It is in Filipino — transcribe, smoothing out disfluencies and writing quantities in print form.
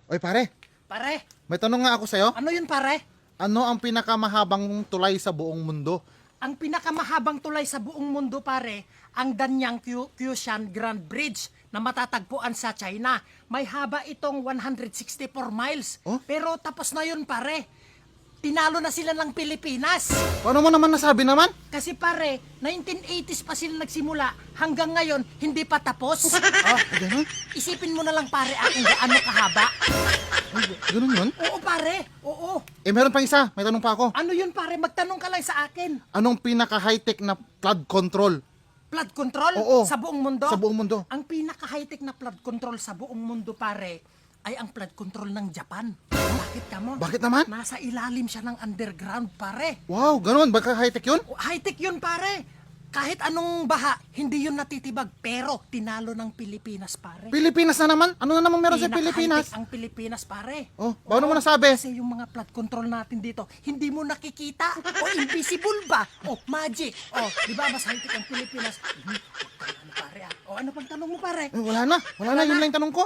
Oy pare, Pare, may tanong nga ako sa'yo. ano yun pare? Ano ang pinakamahabang tulay sa buong mundo? Ang pinakamahabang tulay sa buong mundo pare, ang Danyang Qiushan Grand Bridge na matatagpuan sa China. May haba itong 164 miles. Oh? Pero tapos na yun pare. Tinalo na sila ng Pilipinas. Paano mo naman nasabi naman? Kasi pare, 1980s pa sila nagsimula. Hanggang ngayon, hindi pa tapos. Ganun? Isipin mo na lang pare kung gaano kahaba. Ganun yun? Oo pare, oo. Meron pang isa. May tanong pa ako. Ano yun pare? Magtanong ka lang sa akin. Anong pinaka-high-tech na flood control? Flood control Oo. sa buong mundo? Sa buong mundo. Ang pinaka-high-tech na flood control sa buong mundo, pare, ay ang flood control ng Japan. Bakit ka mo? Bakit naman? Nasa ilalim siya ng underground, pare. Wow, ganun. Baka high-tech yun? High-tech yun, pare. Kahit anong baha, hindi yun natitibag. Pero tinalo ng Pilipinas, pare. Pilipinas na naman? Ano na naman meron sa Pilipinas? Pinaka-high-tech ang Pilipinas, pare. Oh, paano mo nasabi? Kasi yung mga flood control natin dito, hindi mo nakikita. O invisible ba? O magic. O, di ba mas high-tech ang Pilipinas? Ano, pare, ah. O, ano pang tanong mo, pare? Wala na. Wala na. Yun lang yung tanong ko.